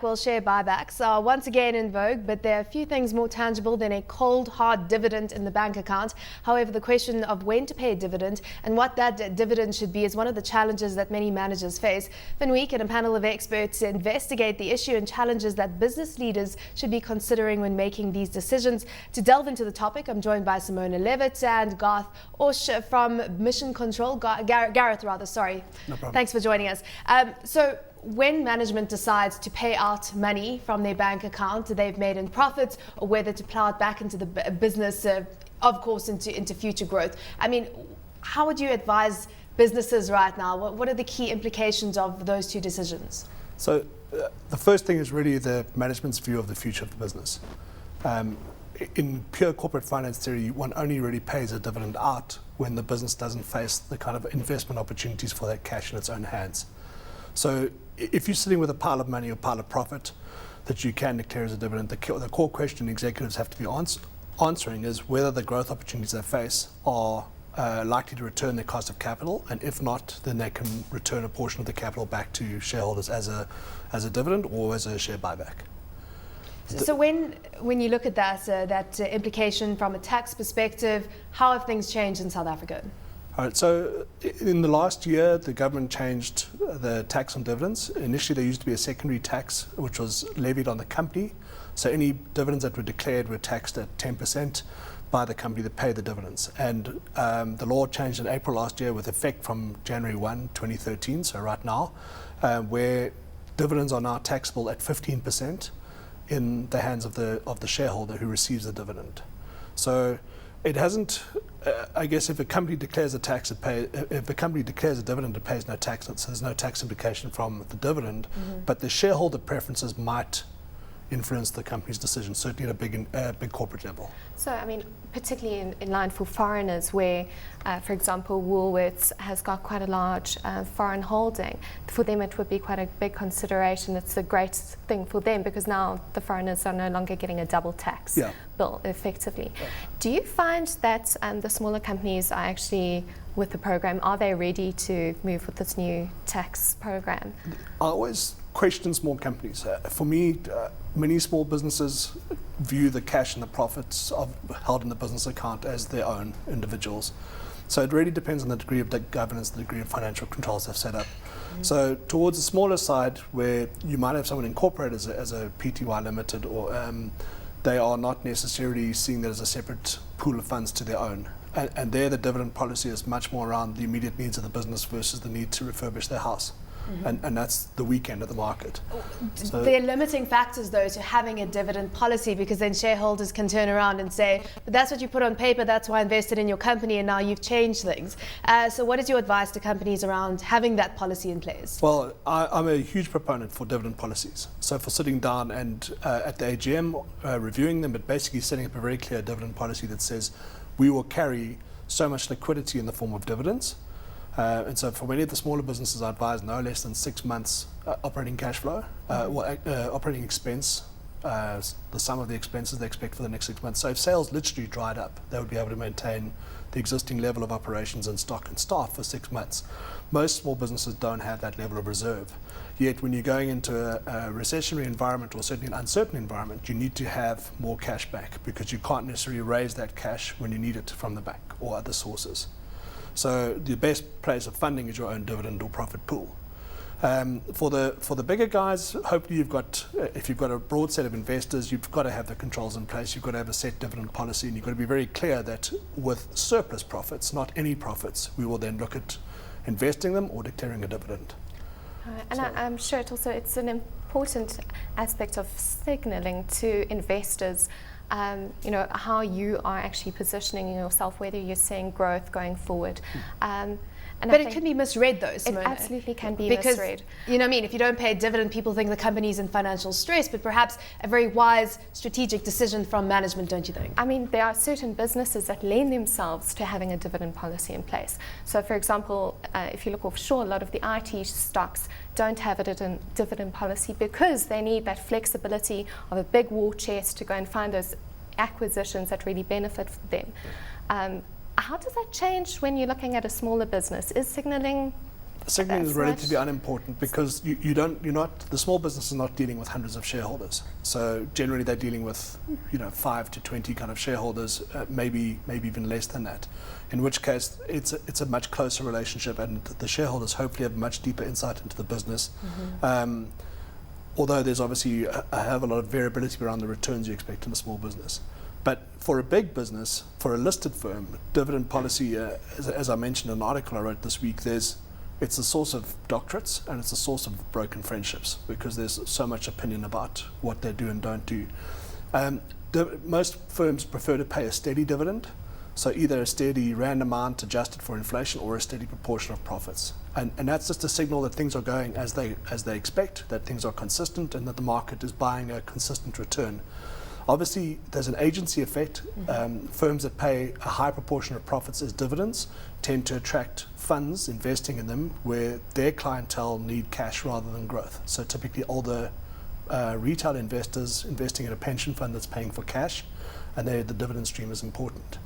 Well, share buybacks are once again in vogue, but there are a few things more tangible than a cold, hard dividend in the bank account. However, the question of when to pay a dividend and what that dividend should be is one of the challenges that many managers face. Finweek and a panel of experts investigate the issue and challenges that business leaders should be considering when making these decisions. To delve into the topic, I'm joined by Simona Levitt and Garth Osh from Mission Control. Gareth, sorry. No problem. Thanks for joining us. So when management decides to pay out money from their bank account they've made in profits, or whether to plow it back into the business, of course, into future growth, I mean, how would you advise businesses right now? What are the key implications of those two decisions? So the first thing is really the management's view of the future of the business. In pure corporate finance theory, one only really pays a dividend out when the business doesn't face the kind of investment opportunities for that cash in its own hands. So if you're sitting with a pile of money or pile of profit that you can declare as a dividend, the core question executives have to be answering is whether the growth opportunities they face are likely to return their cost of capital, and if not, then they can return a portion of the capital back to shareholders as a dividend or as a share buyback. So when you look at that implication from a tax perspective, how have things changed in South Africa? All right, so in the last year, the government changed the tax on dividends. Initially, there used to be a secondary tax, which was levied on the company. So any dividends that were declared were taxed at 10% by the company that paid the dividends. And the law changed in April last year with effect from January 1, 2013, so right now, where dividends are now taxable at 15% in the hands of the shareholder who receives the dividend. So it hasn't. I guess if a company declares a dividend, it pays no tax. So there's no tax implication from the dividend, but the shareholder preferences might influence the company's decision, certainly at a big corporate level. So, I mean, particularly in line for foreigners where, for example, Woolworths has got quite a large foreign holding. For them, it would be quite a big consideration. It's a great thing for them because now the foreigners are no longer getting a double tax bill, effectively. Yeah. Do you find that the smaller companies are actually, with the program, are they ready to move with this new tax program? I always question small companies. For me, many small businesses view the cash and the profits held in the business account as their own individuals. So it really depends on the degree of governance, the degree of financial controls they've set up. So towards the smaller side, where you might have someone incorporated as a PTY limited, or they are not necessarily seeing that as a separate pool of funds to their own. And there the dividend policy is much more around the immediate needs of the business versus the need to refurbish their house. And that's the weak end of the market. So there are limiting factors, though, to having a dividend policy, because then shareholders can turn around and say, but that's what you put on paper, that's why I invested in your company, and now you've changed things. So what is your advice to companies around having that policy in place? Well, I'm a huge proponent for dividend policies. So for sitting down and at the AGM, reviewing them, but basically setting up a very clear dividend policy that says we will carry so much liquidity in the form of dividends. And so for many of the smaller businesses, I advise no less than 6 months operating cash flow, operating expense, the sum of the expenses they expect for the next 6 months. So if sales literally dried up, they would be able to maintain the existing level of operations and stock and staff for 6 months. Most small businesses don't have that level of reserve. Yet when you're going into a recessionary environment, or certainly an uncertain environment, you need to have more cash back, because you can't necessarily raise that cash when you need it from the bank or other sources. So the best place of funding is your own dividend or profit pool. For the bigger guys, hopefully if you've got a broad set of investors, you've got to have the controls in place. You've got to have a set dividend policy, and you've got to be very clear that with surplus profits, not any profits, we will then look at investing them or declaring a dividend. And I'm sure it's an important aspect of signalling to investors how you are actually positioning yourself, whether you're seeing growth going forward. But it can be misread, though, Simona. It absolutely can be because, misread. You know what I mean? If you don't pay a dividend, people think the company's in financial stress, but perhaps a very wise strategic decision from management, don't you think? I mean, there are certain businesses that lend themselves to having a dividend policy in place. So, for example, if you look offshore, a lot of the IT stocks don't have a dividend policy because they need that flexibility of a big war chest to go and find those acquisitions that really benefit them. How does that change when you're looking at a smaller business? Is signaling Signaling is That's relatively much- unimportant because the small business is not dealing with hundreds of shareholders. So generally they're dealing with 5 to 20 kind of shareholders, maybe even less than that. In which case it's a much closer relationship, and the shareholders hopefully have much deeper insight into the business. Although there's obviously a lot of variability around the returns you expect in a small business. But for a big business, for a listed firm, dividend policy, as I mentioned in an article I wrote this week, it's a source of doctorates and it's a source of broken friendships because there's so much opinion about what they do and don't do. Most firms prefer to pay a steady dividend, so either a steady rand amount adjusted for inflation or a steady proportion of profits. And that's just a signal that things are going as they expect, that things are consistent and that the market is buying a consistent return. Obviously, there's an agency effect. Firms that pay a high proportion of profits as dividends tend to attract funds investing in them where their clientele need cash rather than growth. So typically older retail investors investing in a pension fund that's paying for cash, and there the dividend stream is important.